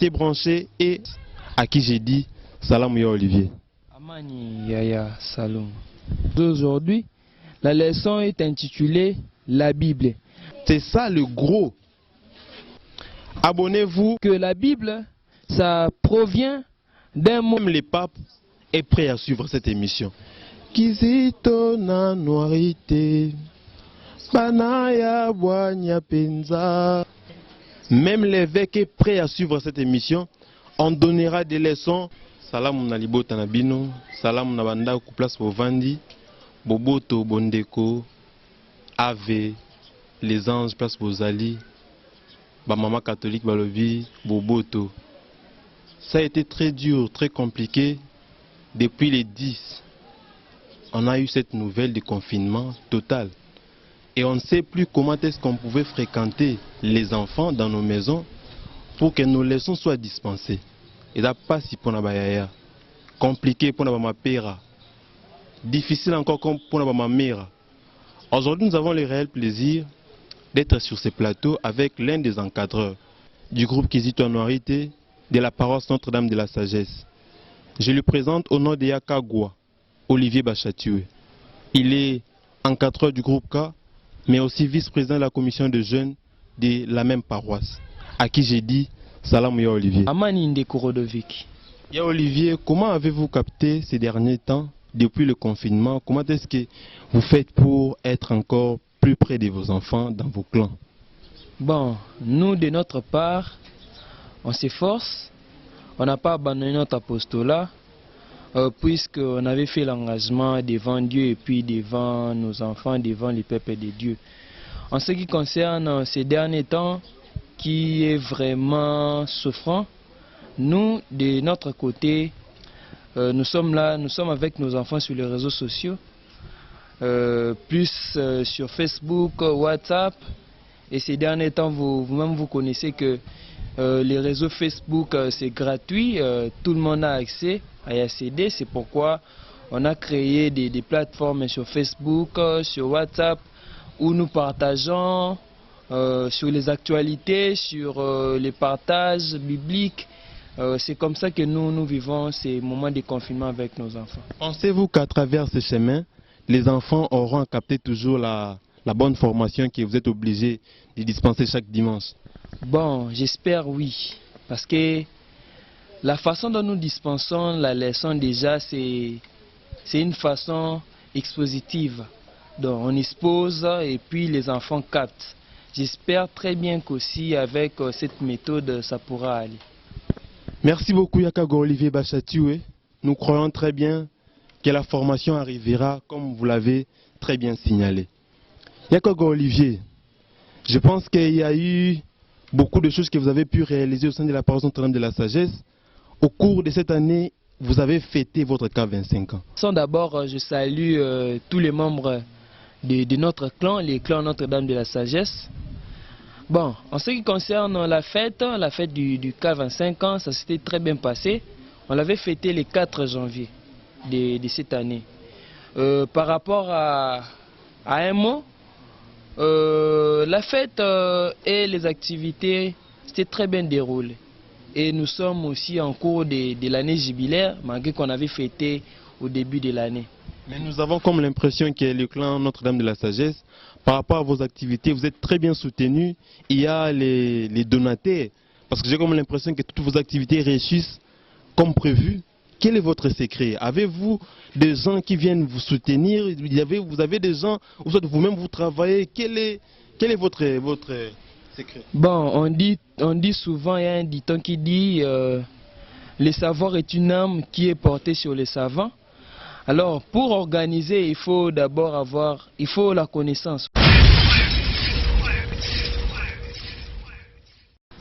restez branchés et à qui j'ai dit salam ya Olivier. Amani Yaya Salom. Aujourd'hui, la leçon est intitulée La Bible. C'est ça le gros. Abonnez-vous. Que la Bible, ça provient d'un mot. Même les papes est prêt à suivre cette émission. Kizito na noirité, banaya boanya penza. Même l'évêque est prêt à suivre cette émission. On donnera des leçons. Salam na libota na bino, salam na banda ku place Bovandi, Boboto Bondeko, Ave, les anges place Bozali, ba maman catholique balobi, Boboto. Ça a été très dur, très compliqué. Depuis les 10, on a eu cette nouvelle de confinement total. Et on ne sait plus comment est-ce qu'on pouvait fréquenter les enfants dans nos maisons pour que nos leçons soient dispensées. Et là, pas si pour la compliqué pour ma père, difficile encore pour ma mère. Aujourd'hui, nous avons le réel plaisir d'être sur ce plateau avec l'un des encadreurs du groupe Kizito Noirité de la paroisse Notre-Dame de la Sagesse. Je le présente au nom de Yakagwa, Olivier Bachatioué. Il est encadreur du groupe K, mais aussi vice-président de la commission de jeunes de la même paroisse, à qui j'ai dit salam ya Olivier. Amani Ndeko Rodovic. Ya Olivier, comment avez-vous capté ces derniers temps, depuis le confinement? Comment est-ce que vous faites pour être encore plus près de vos enfants dans vos clans? Bon, nous de notre part, on s'efforce. On n'a pas abandonné notre apostolat, puisqu'on avait fait l'engagement devant Dieu et puis devant nos enfants, devant les peuples de Dieu. En ce qui concerne ces derniers temps, qui est vraiment souffrant, nous, de notre côté, nous sommes là, nous sommes avec nos enfants sur les réseaux sociaux, plus sur Facebook, WhatsApp, et ces derniers temps, vous-même vous connaissez que les réseaux Facebook, c'est gratuit, tout le monde a accès à y accéder, c'est pourquoi on a créé des plateformes sur Facebook, sur WhatsApp, où nous partageons sur les actualités, sur les partages bibliques. C'est comme ça que nous vivons ces moments de confinement avec nos enfants. Pensez-vous qu'à travers ce chemin, les enfants auront capté toujours la bonne formation que vous êtes obligés de dispenser chaque dimanche? Bon, j'espère oui. Parce que la façon dont nous dispensons la leçon déjà, c'est une façon expositive. Donc on expose et puis les enfants captent. J'espère très bien qu'aussi avec cette méthode, ça pourra aller. Merci beaucoup Yakago Olivier Bachatioué. Nous croyons très bien que la formation arrivera comme vous l'avez très bien signalé. Yakago Olivier, je pense qu'il y a eu beaucoup de choses que vous avez pu réaliser au sein de la paroisse Notre-Dame de la Sagesse. Au cours de cette année, vous avez fêté votre cas 25 ans. D'abord, je salue tous les membres de notre clan, les clans Notre-Dame de la Sagesse. Bon, en ce qui concerne la fête du cas 25 ans, ça s'était très bien passé. On l'avait fêté le 4 janvier de cette année. Par rapport à un mot, la fête et les activités s'étaient très bien déroulées. Et nous sommes aussi en cours de l'année jubilaire, malgré qu'on avait fêté au début de l'année. Mais nous avons comme l'impression que le clan Notre-Dame de la Sagesse, par rapport à vos activités, vous êtes très bien soutenus. Il y a les donataires, parce que j'ai comme l'impression que toutes vos activités réussissent comme prévu. Quel est votre secret? Avez-vous des gens qui viennent vous soutenir? Vous avez des gens, ou soit vous-même vous travaillez? Quel est votre secret? Bon, on dit souvent, il y a un dicton qui dit le savoir est une âme qui est portée sur les savants. Alors, pour organiser, il faut d'abord la connaissance.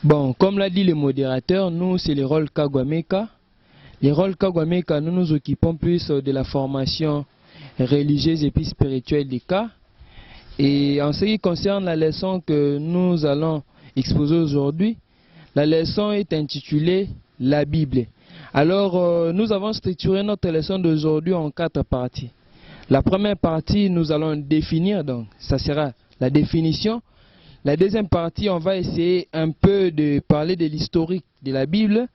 Bon, comme l'a dit le modérateur, nous, c'est le rôle Kagwameka. Les rôles Kagwameka, nous nous occupons plus de la formation religieuse et puis spirituelle des cas. Et en ce qui concerne la leçon que nous allons exposer aujourd'hui, la leçon est intitulée La Bible. Alors, nous avons structuré notre leçon d'aujourd'hui en 4 parties. La première partie, nous allons définir, donc, ça sera la définition. la deuxième partie, on va essayer un peu de parler de l'historique de la Bible.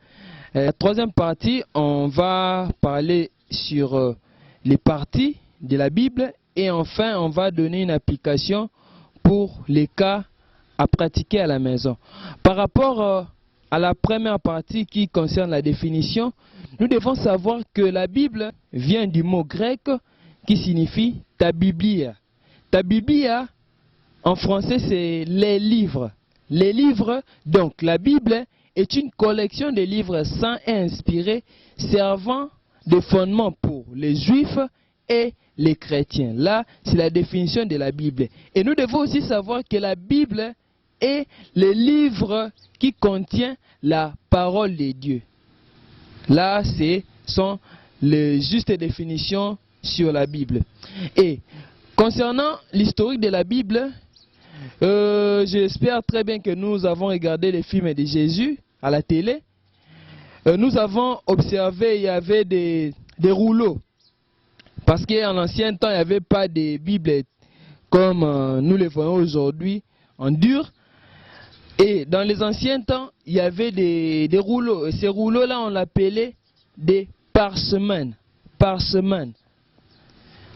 La troisième partie, on va parler sur les parties de la Bible. Et enfin, on va donner une application pour les cas à pratiquer à la maison. Par rapport à la première partie qui concerne la définition, nous devons savoir que la Bible vient du mot grec qui signifie ta Biblia. Ta Biblia, en français, c'est les livres. Les livres, donc la Bible est une collection de livres saints et inspirés servant de fondement pour les Juifs et les chrétiens. Là, c'est la définition de la Bible. Et nous devons aussi savoir que la Bible est le livre qui contient la parole de Dieu. Là, ce sont les justes définitions sur la Bible. Et concernant l'historique de la Bible, j'espère très bien que nous avons regardé les films de Jésus à la télé. Nous avons observé, il y avait des rouleaux. Parce qu'en ancien temps, il n'y avait pas de Bible comme nous les voyons aujourd'hui en dur. Et dans les anciens temps, il y avait des rouleaux. Et ces rouleaux-là, on l'appelait des parchemins. Parchemins.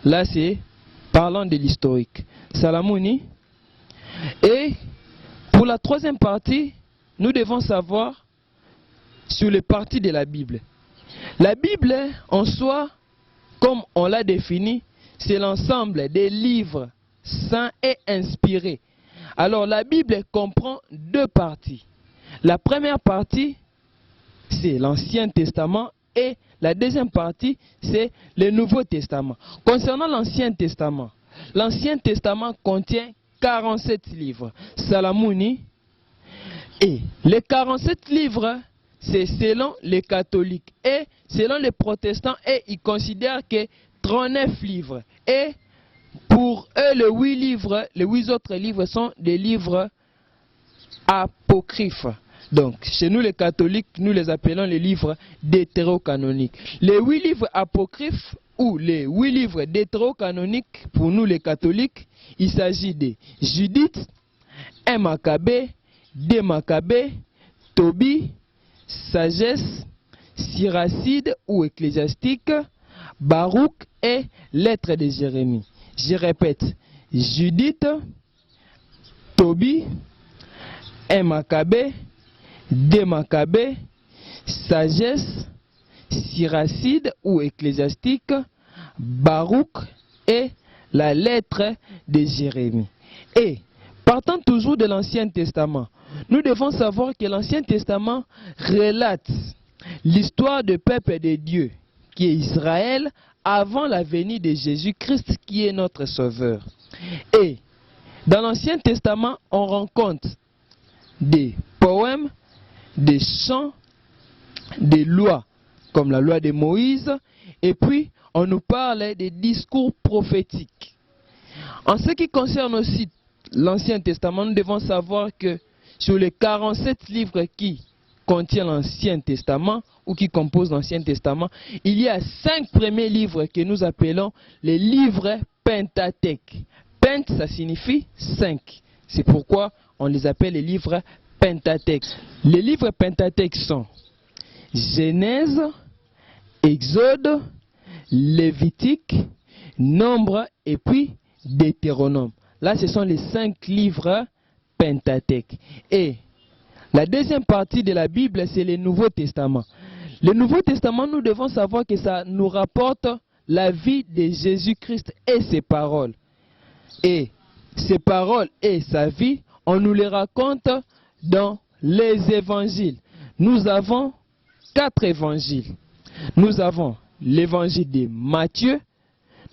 Là, c'est parlant de l'historique. Salamouni. Et pour la troisième partie, nous devons savoir sur les parties de la Bible. La Bible, en soi, comme on l'a défini, c'est l'ensemble des livres saints et inspirés. Alors la Bible comprend deux parties. La première partie, c'est l'Ancien Testament et la deuxième partie, c'est le Nouveau Testament. Concernant l'Ancien Testament contient 47 livres. Salamouni. Et les 47 livres, c'est selon les catholiques. Et selon les protestants, et ils considèrent que 39 livres. Et pour eux, les 8 autres livres sont des livres apocryphes. Donc, chez nous les catholiques, nous les appelons les livres deutérocanoniques. Les 8 livres apocryphes ou les 8 livres deutérocanoniques, pour nous les catholiques, il s'agit de Judith, 1 Maccabée, 2 Maccabée, Tobie, Sagesse, Siracide ou Ecclésiastique, Baruch et Lettres de Jérémie. Je répète, Judith, Tobie, 1 Maccabée, 2 Maccabée, Sagesse, Siracide ou Ecclésiastique, Baruch et la lettre de Jérémie. Et partant toujours de l'Ancien Testament, nous devons savoir que l'Ancien Testament relate l'histoire du peuple de Dieu, qui est Israël, avant la venue de Jésus-Christ, qui est notre Sauveur. Et dans l'Ancien Testament, on rencontre des poèmes, des chants, des lois, comme la loi de Moïse, et puis on nous parle des discours prophétiques. En ce qui concerne aussi l'Ancien Testament, nous devons savoir que sur les 47 livres qui contiennent l'Ancien Testament ou qui composent l'Ancien Testament, il y a 5 premiers livres que nous appelons les livres Pentateuque. Pent, ça signifie 5. C'est pourquoi on les appelle les livres Pentateuque. Les livres Pentateuque sont Genèse, Exode, Lévitique, Nombre et puis Deutéronome. Là, ce sont les 5 livres Pentateuque. Et la deuxième partie de la Bible, c'est le Nouveau Testament. Le Nouveau Testament, nous devons savoir que ça nous rapporte la vie de Jésus-Christ et ses paroles. Et ses paroles et sa vie, on nous les raconte dans les évangiles. Nous avons 4 évangiles. Nous avons l'évangile de Matthieu,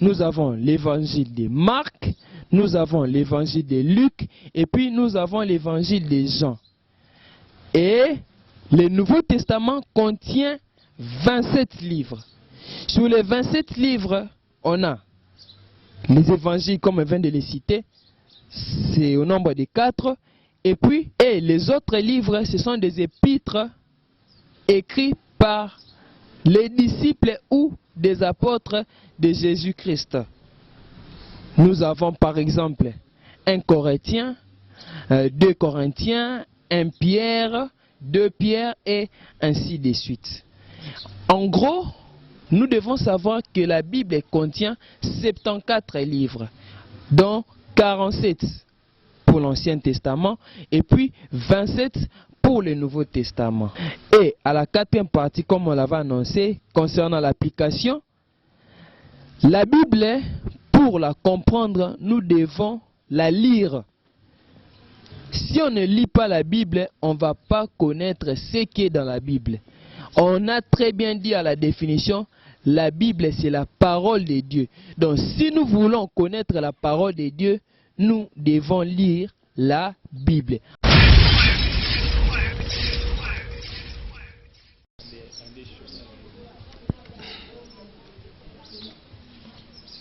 nous avons l'évangile de Marc, nous avons l'évangile de Luc, et puis nous avons l'évangile de Jean. Et le Nouveau Testament contient 27 livres. Sur les 27 livres, on a les évangiles, comme je viens de les citer, c'est au nombre de 4. Et puis, les autres livres, ce sont des épîtres écrits par les disciples ou des apôtres de Jésus-Christ. Nous avons par exemple 1 Corinthiens, 2 Corinthiens, 1 Pierre, 2 Pierre et ainsi de suite. En gros, nous devons savoir que la Bible contient 74 livres, dont 47 pour l'Ancien Testament et puis 27 pour le Nouveau Testament. Et à la 4e partie, comme on l'avait annoncé, concernant l'application, la Bible, pour la comprendre, nous devons la lire. Si on ne lit pas la Bible, on ne va pas connaître ce qui est dans la Bible. On a très bien dit à la définition, la Bible c'est la parole de Dieu. Donc si nous voulons connaître la parole de Dieu, nous devons lire la Bible.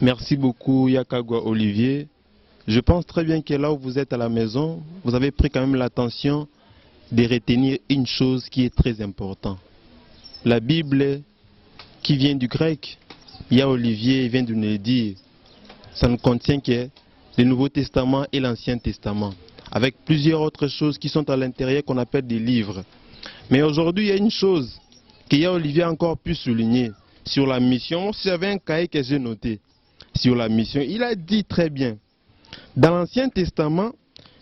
Merci beaucoup Yakagwa Olivier. Je pense très bien que là où vous êtes à la maison, vous avez pris quand même l'attention de retenir une chose qui est très importante. La Bible qui vient du grec, Olivier vient de nous le dire, ça ne contient que le Nouveau Testament et l'Ancien Testament, avec plusieurs autres choses qui sont à l'intérieur qu'on appelle des livres. Mais aujourd'hui, il y a une chose que Olivier a encore pu souligner sur la mission. Si j'avais un cahier que j'ai noté sur la mission, il a dit très bien. Dans l'Ancien Testament,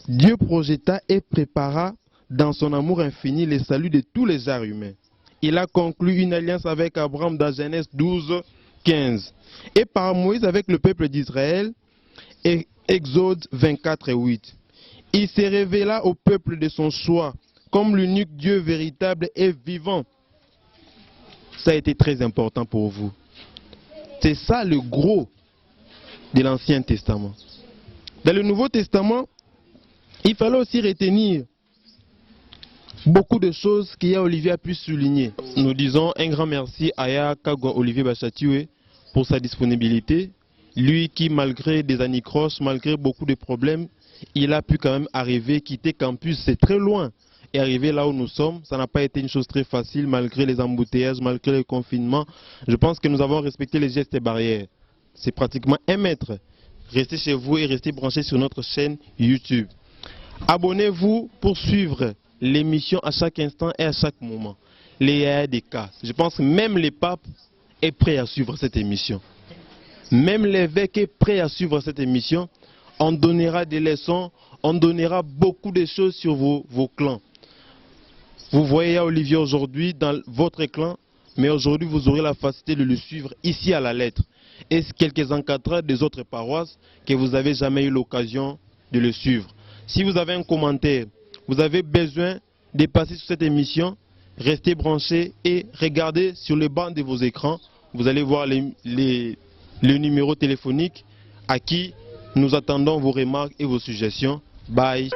Dieu projeta et prépara dans son amour infini le salut de tous les genres humains. Il a conclu une alliance avec Abraham dans Genèse 12, 15. Et par Moïse avec le peuple d'Israël, et Exode 24, 8. Il se révéla au peuple de son choix comme l'unique Dieu véritable et vivant. Ça a été très important pour vous. C'est ça le gros de l'Ancien Testament. Dans le Nouveau Testament, il fallait aussi retenir beaucoup de choses Olivier a pu souligner. Nous disons un grand merci à Yakagwa Olivier Bachatiwe pour sa disponibilité. Lui qui, malgré des anicroches, malgré beaucoup de problèmes, il a pu quand même arriver, quitter campus, c'est très loin. Et arriver là où nous sommes, ça n'a pas été une chose très facile, malgré les embouteillages, malgré le confinement. Je pense que nous avons respecté les gestes et barrières. C'est pratiquement 1 mètre. Restez chez vous et restez branchés sur notre chaîne YouTube. Abonnez-vous pour suivre l'émission à chaque instant et à chaque moment. Les Yaya des cas. Je pense que même les papes est prêt à suivre cette émission. Même l'évêque est prêt à suivre cette émission. On donnera des leçons, on donnera beaucoup de choses sur vos clans. Vous voyez Olivier aujourd'hui dans votre clan, mais aujourd'hui vous aurez la facilité de le suivre ici à la lettre. Et quelques encadreurs des autres paroisses que vous n'avez jamais eu l'occasion de le suivre. Si vous avez un commentaire, vous avez besoin de passer sur cette émission, restez branchés et regardez sur le banc de vos écrans. Vous allez voir le numéro téléphonique à qui nous attendons vos remarques et vos suggestions. Bye.